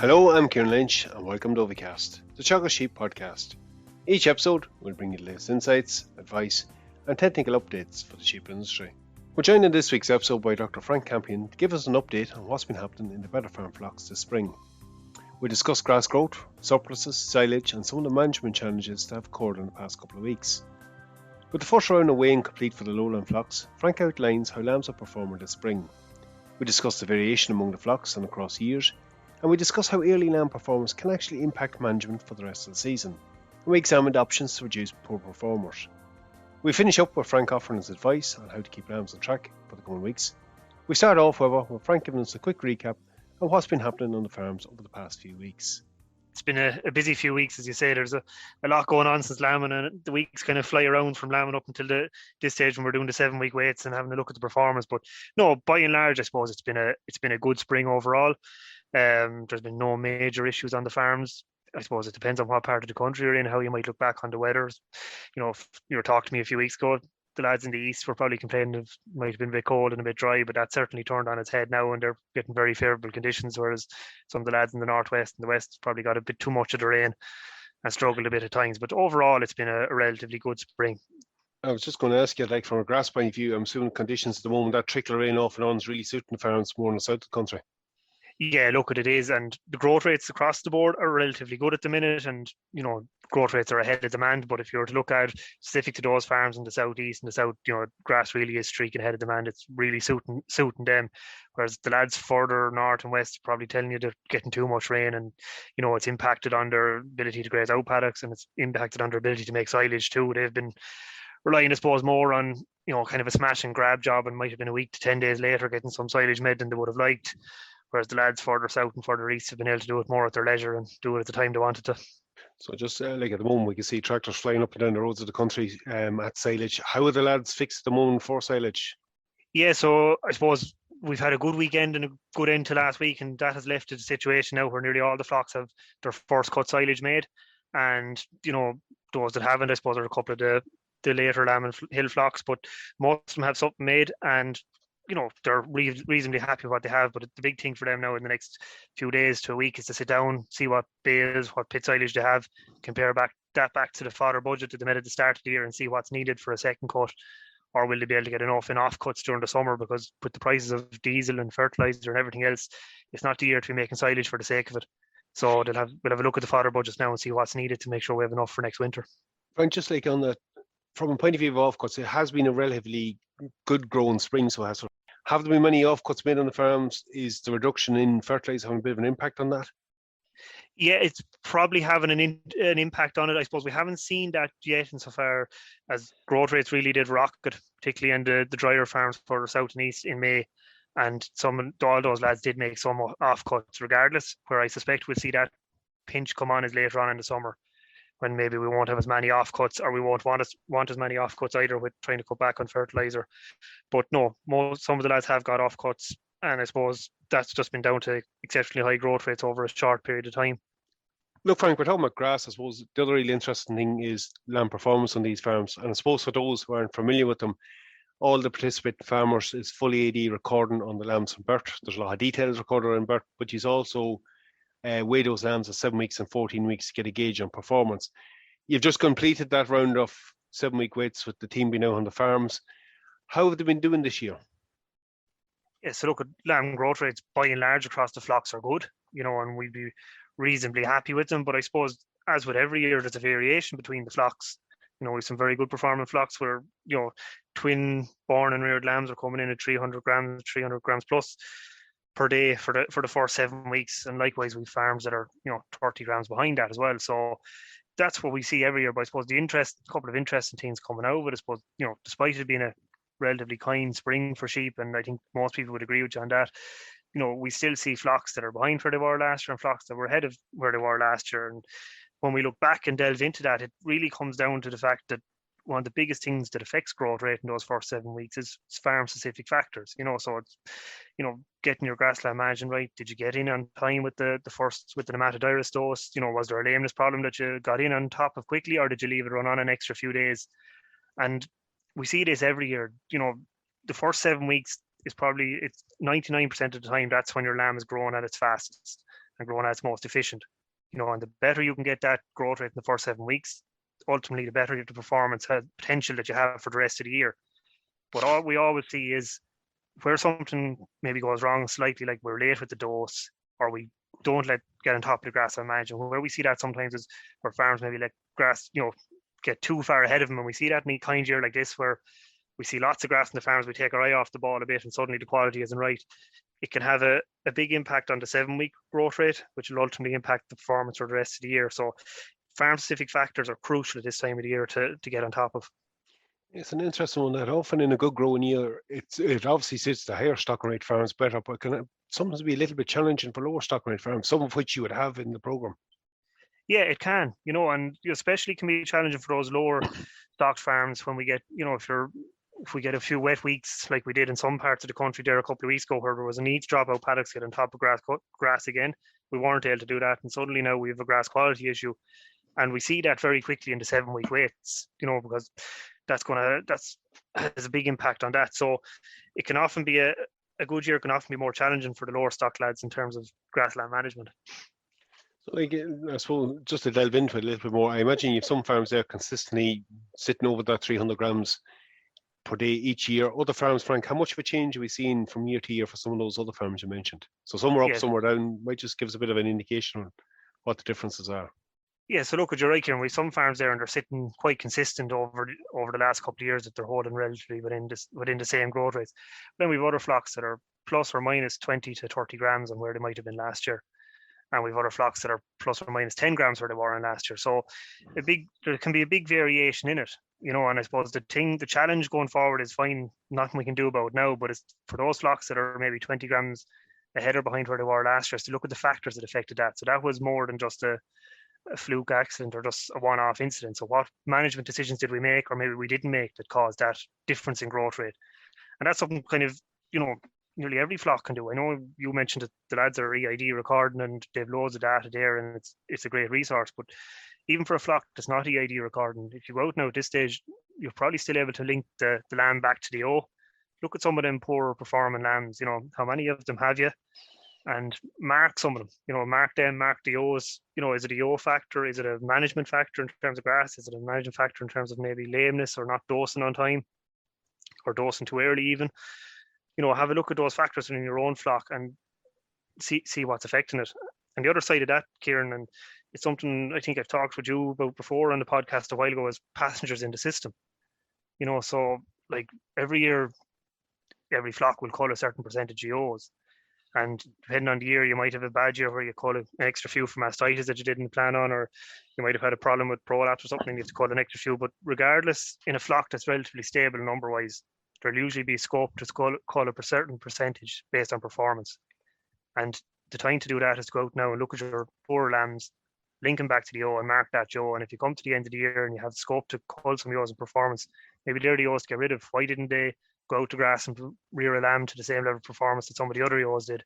Hello, I'm Ciarán Lynch and welcome to OviCast, the Teagasc Sheep podcast. Each episode will bring you the latest insights, advice and technical updates for the sheep industry. We're joined in this week's episode by Dr. Frank Campion to give us an update on what's been happening in the better farm flocks this spring. We discuss grass growth, surpluses, silage and some of the management challenges that have occurred in the past couple of weeks. With the first round of weighing complete for the lowland flocks, Frank outlines how lambs are performing this spring. We discuss the variation among the flocks and across years, and we discuss how early lamb performance can actually impact management for the rest of the season, and we examined options to reduce poor performers. We finish up with Frank offering his advice on how to keep lambs on track for the coming weeks. We start off, however, with Frank giving us a quick recap on what's been happening on the farms over the past few weeks. It's been a busy few weeks, as you say. There's a lot going on since lambing, and the weeks kind of fly around from lambing up until this stage when we're doing the 7-week weights and having a look at the performance. But no, by and large, I suppose it's been a good spring overall. There's been no major issues on the farms. I suppose it depends on what part of the country you're in, how you might look back on the weather. You know, if you were talking to me a few weeks ago, the lads in the east were probably complaining it might have been a bit cold and a bit dry, but that certainly turned on its head now and they're getting very favourable conditions, whereas some of the lads in the northwest and the west probably got a bit too much of the rain and struggled a bit at times. But overall, it's been a relatively good spring. I was just going to ask you, like from a grass point of view, I'm assuming conditions at the moment, that trickle of rain off and on is really suiting the farms more in the south of the country. Yeah, look at it is, and the growth rates across the board are relatively good at the minute, and you know, growth rates are ahead of demand. But if you were to look at specific to those farms in the southeast and the south, you know, grass really is streaking ahead of demand. It's really suiting them, whereas the lads further north and west are probably telling you they're getting too much rain, and you know, it's impacted on their ability to graze out paddocks, and it's impacted on their ability to make silage too. They've been relying, I suppose, more on, you know, kind of a smash and grab job, and might have been a week to 10 days later getting some silage made than they would have liked. Whereas the lads further south and further east have been able to do it more at their leisure and do it at the time they wanted to. So just like at the moment, we can see tractors flying up and down the roads of the country at silage. How are the lads fixed at the moment for silage? Yeah, so I suppose we've had a good weekend and a good end to last week, and that has left a situation now where nearly all the flocks have their first cut silage made. And, you know, those that haven't, I suppose, there are a couple of the later lamb and hill flocks, but most of them have something made, and you know, they're reasonably happy with what they have. But the big thing for them now in the next few days to a week is to sit down, see what bales, what pit silage they have, compare back to the fodder budget that they made at the start of the year and see what's needed for a second cut, or will they be able to get enough in off cuts during the summer, because with the prices of diesel and fertilizer and everything else, it's not the year to be making silage for the sake of it. So we'll have a look at the fodder budgets now and see what's needed to make sure we have enough for next winter. Frank, just like on the, from a point of view of offcuts, it has been a relatively good growing spring, so have there been many offcuts made on the farms? Is the reduction in fertilizer having a bit of an impact on that? Yeah, it's probably having an impact on it. I suppose we haven't seen that yet insofar as growth rates really did rocket, particularly in the drier farms further south and east in May. And all those lads did make some offcuts regardless, where I suspect we'll see that pinch come on is later on in the summer, when maybe we won't have as many offcuts, or we won't want as many offcuts either with trying to cut back on fertilizer. But no, some of the lads have got offcuts, and I suppose that's just been down to exceptionally high growth rates over a short period of time. Look, Frank, we're talking about grass. I suppose the other really interesting thing is lamb performance on these farms. And I suppose for those who aren't familiar with them, all the participating farmers is fully AD recording on the lambs from birth. There's a lot of details recorded on birth, but you also weigh those lambs at 7 weeks and 14 weeks to get a gauge on performance. You've just completed that round of 7-week weights with the team being out on the farms. How have they been doing this year? Yeah, so look, at lamb growth rates by and large across the flocks are good, you know, and we'd be reasonably happy with them. But I suppose, as with every year, there's a variation between the flocks. You know, we have some very good performing flocks where, you know, twin born and reared lambs are coming in at 300 grams plus per day for the first 7 weeks, and likewise with farms that are, you know, 30 grams behind that as well. So that's what we see every year. But I suppose a couple of interesting things coming out of it, I suppose, you know, despite it being a relatively kind spring for sheep, and I think most people would agree with you on that, you know, we still see flocks that are behind where they were last year and flocks that were ahead of where they were last year. And when we look back and delve into that, it really comes down to the fact that one of the biggest things that affects growth rate in those first 7 weeks is farm specific factors, you know. So it's, you know, getting your grassland management right. Did you get in on time with the nematodirus dose? You know, was there a lameness problem that you got in on top of quickly, or did you leave it run on an extra few days? And we see this every year. You know, the first 7 weeks is probably, it's 99% of the time, that's when your lamb is growing at its fastest. and growing at its most efficient. And the better you can get that growth rate in the first 7 weeks, ultimately the better the performance potential that you have for the rest of the year. But all we always see is where something maybe goes wrong slightly, like we're late with the dose, or we don't get on top of the grass and manage. And where we see that sometimes is where farms maybe let grass, get too far ahead of them. And we see that in a kind year like this, where we see lots of grass in the farms, we take our eye off the ball a bit, and suddenly the quality isn't right. It can have a big impact on the 7-week growth rate, which will ultimately impact the performance for the rest of the year. So farm-specific factors are crucial at this time of the year to get on top of. It's an interesting one. That often in a good growing year, it obviously suits the higher stocking rate farms better, but can sometimes be a little bit challenging for lower stocking rate farms, some of which you would have in the program. Yeah, it can, and especially can be challenging for those lower stocked farms when we get, if we get a few wet weeks like we did in some parts of the country there a couple of weeks ago, where there was a need to drop out paddocks, get on top of grass again. We weren't able to do that, and suddenly now we have a grass quality issue, and we see that very quickly in the 7-week waits, because that has a big impact on that. So it can often be a good year can often be more challenging for the lower stock lads in terms of grassland management. So, I suppose just to delve into it a little bit more, I imagine you have some farms there consistently sitting over that 300 grams per day each year. Other farms, Frank, how much of a change are we seeing from year to year for some of those other farms you mentioned? So some are up, some are down. Might just give us a bit of an indication on what the differences are. Yeah, so look, you're right, Ciarán. We have some farms there, and they're sitting quite consistent over the last couple of years, that they're holding relatively within the same growth rates. Then we have other flocks that are plus or minus 20 to 30 grams on where they might have been last year, and we have other flocks that are plus or minus 10 grams where they were in last year. So there can be a big variation in it, and I suppose the challenge going forward is fine, nothing we can do about now, but it's for those flocks that are maybe 20 grams ahead or behind where they were last year, to look at the factors that affected that. So that was more than just a fluke accident or just a one-off incident. So what management decisions did we make, or maybe we didn't make, that caused that difference in growth rate? And that's something kind of, nearly every flock can do. I know you mentioned that the lads are EID recording and they've loads of data there, and it's a great resource. But even for a flock that's not EID recording, if you go out now at this stage, you're probably still able to link the lamb back to the O. Look at some of them poorer performing lambs, how many of them have you? And mark some of them, mark the O's. Is it a O factor? Is it a management factor in terms of grass? Is it a management factor in terms of maybe lameness or not dosing on time, or dosing too early even? Have a look at those factors in your own flock and see what's affecting it. And the other side of that, Ciarán, and it's something I think I've talked with you about before on the podcast a while ago, is passengers in the system. So like every year, every flock will cull a certain percentage of O's. And depending on the year, you might have a bad year where you cull an extra few for mastitis that you didn't plan on, or you might have had a problem with prolapse or something and you have to cull an extra few. But regardless, in a flock that's relatively stable number-wise, there'll usually be scope to cull a certain percentage based on performance. And the time to do that is to go out now and look at your poor lambs, link them back to the O and mark that Joe. And if you come to the end of the year and you have scope to cull some O's in performance, maybe they're the O's to get rid of. Why didn't they go out to grass and rear a lamb to the same level of performance that some of the other O's did?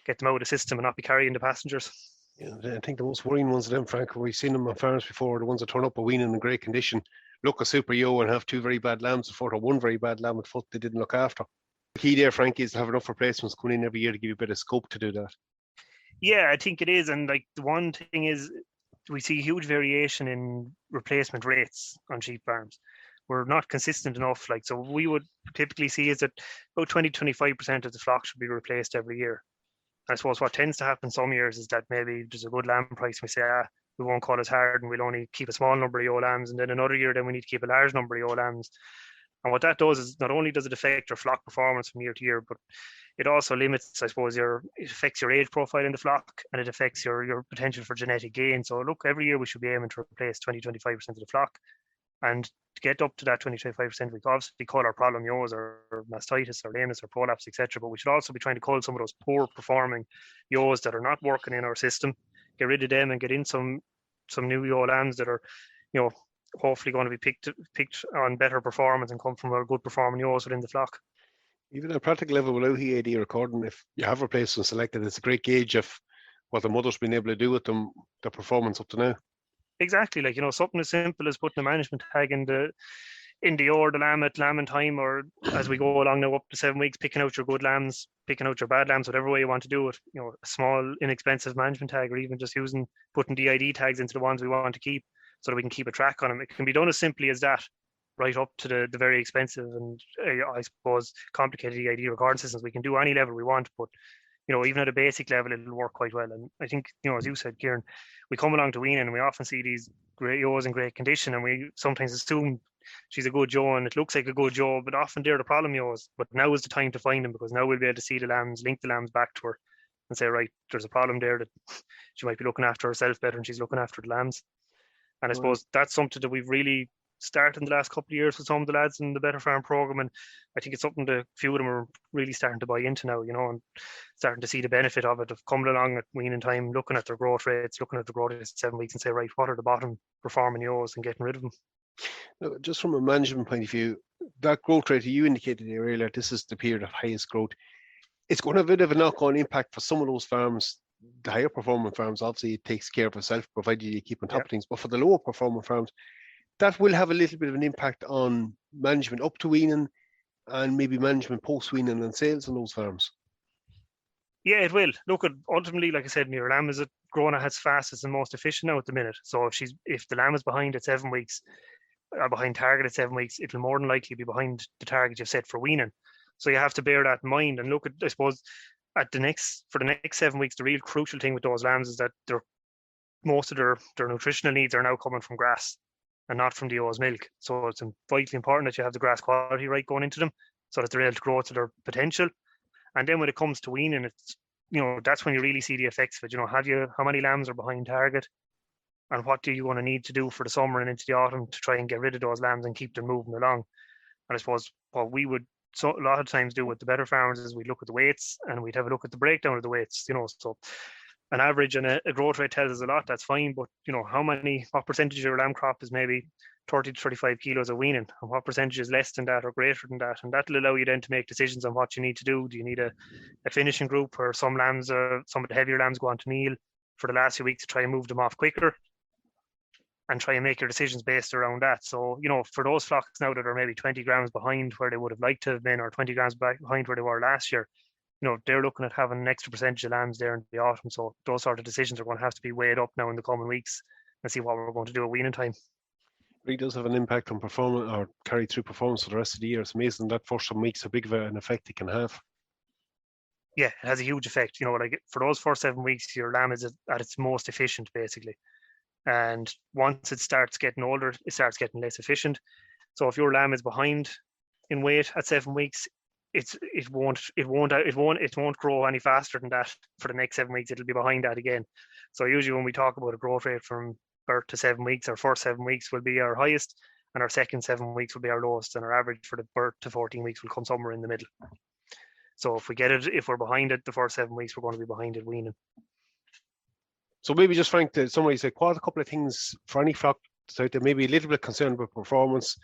Get them out of the system and not be carrying the passengers. Yeah, I think the most worrying ones of them, Frank, we've seen them on farms before, the ones that turn up a weaning in great condition, look a super yo and have two very bad lambs at foot, or one very bad lamb at foot they didn't look after. The key there, Frank, is to have enough replacements coming in every year to give you a bit of scope to do that. Yeah, I think it is. And like the one thing is, we see huge variation in replacement rates on sheep farms. We're not consistent enough. So we would typically see is that about 20-25% of the flock should be replaced every year. And I suppose what tends to happen some years is that maybe there's a good lamb price, and we say, we won't cull as hard and we'll only keep a small number of yo lambs, and then another year then we need to keep a large number of yo lambs. And what that does is not only does it affect your flock performance from year to year, but it also limits, I suppose, it affects your age profile in the flock, and it affects your potential for genetic gain. So look, every year we should be aiming to replace 20-25% of the flock. And to get up to that 20-25%, we obviously cull our problem yos or mastitis or lameness or prolapse, etc. But we should also be trying to cull some of those poor performing yos that are not working in our system, get rid of them and get in some new yo lambs that are, hopefully going to be picked on better performance and come from our good performing yos within the flock. Even at a practical level, without EAD recording, if you have replaced and selected, it's a great gauge of what the mother's been able to do with them, their performance up to now. Exactly, something as simple as putting a management tag in the in the lamb at lambing time, or as we go along now up to 7 weeks, picking out your good lambs, picking out your bad lambs, whatever way you want to do it. A small, inexpensive management tag, or even just putting DID tags into the ones we want to keep, so that we can keep a track on them. It can be done as simply as that, right up to the very expensive and I suppose complicated DID recording systems. We can do any level we want, but even at a basic level, it'll work quite well. And I think, as you said, Ciarán, we come along to weaning and we often see these great ewes in great condition, and we sometimes assume she's a good joe and it looks like a good joe, but often they're the problem ewes. But now is the time to find them, because now we'll be able to see the lambs, link the lambs back to her and say, right, there's a problem there, that she might be looking after herself better than she's looking after the lambs. And I suppose that's something that we've really started in the last couple of years with some of the lads in the Better Farm program, and I think it's something that a few of them are really starting to buy into now, and starting to see the benefit of it, of coming along at weaning time, looking at their growth rates, looking at the growth rates at 7 weeks, and say, right, what are the bottom performing ewes, and getting rid of them. Now, just from a management point of view, that growth rate you indicated earlier, this is the period of highest growth. It's going to have a bit of a knock-on impact for some of those farms. The higher performing farms, obviously it takes care of itself, provided you keep on top of things, but for the lower performing farms, that will have a little bit of an impact on management up to weaning, and maybe management post weaning and sales on those farms. Yeah, it will. Look, ultimately, like I said, your lamb is growing as fastest and most efficient now at the minute. So if the lamb is behind at 7 weeks, or behind target at 7 weeks, it'll more than likely be behind the target you've set for weaning. So you have to bear that in mind. And look at, I suppose, for the next 7 weeks, the real crucial thing with those lambs is that most of their nutritional needs are now coming from grass and not from the ewe's milk. So it's vitally important that you have the grass quality right going into them, so that they're able to grow to their potential. And then when it comes to weaning, it's that's when you really see the effects of it. How many lambs are behind target, and what do you want to need to do for the summer and into the autumn to try and get rid of those lambs and keep them moving along. And I suppose what we would a lot of times do with the better farmers is we'd look at the weights, and we'd have a look at the breakdown of the weights. So an average and a growth rate tells us a lot, that's fine, but what percentage of your lamb crop is maybe 30 to 35 kilos of weaning, and what percentage is less than that or greater than that, and that'll allow you then to make decisions on what you need to do. Do you need a finishing group, or some lambs, some of the heavier lambs go on to meal for the last few weeks to try and move them off quicker, and try and make your decisions based around that. So, for those flocks now that are maybe 20 grams behind where they would have liked to have been, or 20 grams behind where they were last year, they're looking at having an extra percentage of lambs there in the autumn. So those sort of decisions are going to have to be weighed up now in the coming weeks, and see what we're going to do at weaning time. It really does have an impact on performance, or carry through performance for the rest of the year. It's amazing that first 7 weeks, how big of an effect it can have. Yeah, it has a huge effect. For those first 7 weeks, your lamb is at its most efficient, basically. And once it starts getting older, it starts getting less efficient. So if your lamb is behind in weight at 7 weeks, it won't grow any faster than that for the next 7 weeks. It'll be behind that again. So usually when we talk about a growth rate from birth to 7 weeks, our first 7 weeks will be our highest, and our second 7 weeks will be our lowest, and our average for the birth to 14 weeks will come somewhere in the middle. So if we're behind it the first 7 weeks, we're going to be behind it weaning. So maybe just, Frank, to summarize, a couple of things for any flock that's out there, maybe a little bit concerned about performance.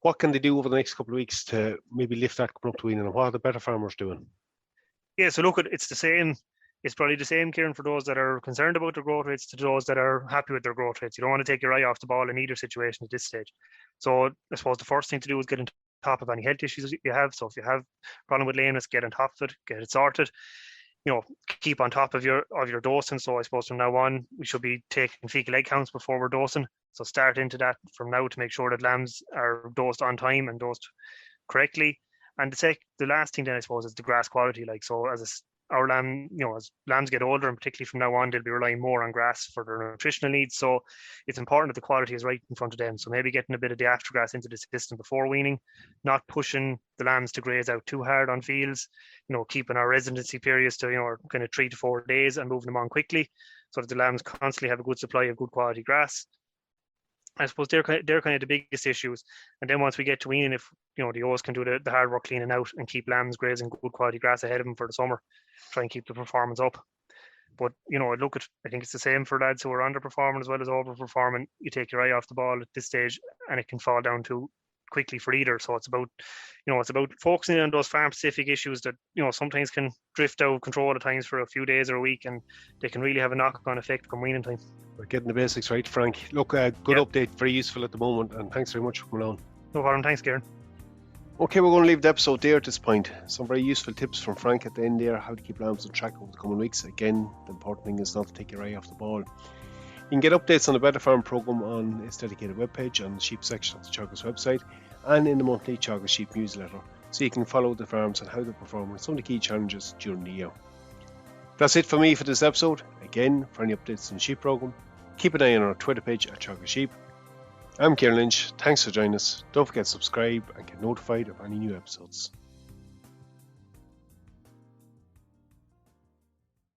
What can they do over the next couple of weeks to maybe lift that coming up to weaning, and what are the better farmers doing? Yeah, so look, it's the same. It's probably the same, Ciarán, for those that are concerned about their growth rates to those that are happy with their growth rates. You don't want to take your eye off the ball in either situation at this stage. So I suppose the first thing to do is get on top of any health issues you have. So if you have a problem with lameness, get on top of it, get it sorted. Keep on top of your dosing. So I suppose from now on, we should be taking fecal egg counts before we're dosing. So start into that from now to make sure that lambs are dosed on time and dosed correctly. And the last thing then, I suppose, is the grass quality. As lambs get older, and particularly from now on, they'll be relying more on grass for their nutritional needs. So it's important that the quality is right in front of them. So maybe getting a bit of the aftergrass into the system before weaning, not pushing the lambs to graze out too hard on fields, keeping our residency periods to, kind of 3 to 4 days, and moving them on quickly, so that the lambs constantly have a good supply of good quality grass. I suppose they're kind of the biggest issues. And then once we get to weaning, if the ewes can do the hard work cleaning out and keep lambs grazing good quality grass ahead of them for the summer, try and keep the performance up. But I think it's the same for lads who are underperforming as well as overperforming. You take your eye off the ball at this stage, and it can fall down too quickly for either. So it's about focusing on those farm specific issues that sometimes can drift out of control at times for a few days or a week, and they can really have a knock-on effect come weaning time. We're getting the basics right, Frank. Look, good update, very useful at the moment, and thanks very much for coming on. No problem. Thanks, Ciarán. Okay, we're going to leave the episode there at this point. Some very useful tips from Frank at the end there, how to keep lambs on track over the coming weeks. Again, the important thing is not to take your eye off the ball. You can get updates on the Better Farm programme on its dedicated webpage on the sheep section of the Teagasc website and in the monthly Teagasc sheep newsletter, so you can follow the farms and how they perform and some of the key challenges during the year. That's it for me for this episode. Again, for any updates on the sheep programme, keep an eye on our Twitter page at Teagasc Sheep. I'm Ciarán Lynch. Thanks for joining us. Don't forget to subscribe and get notified of any new episodes.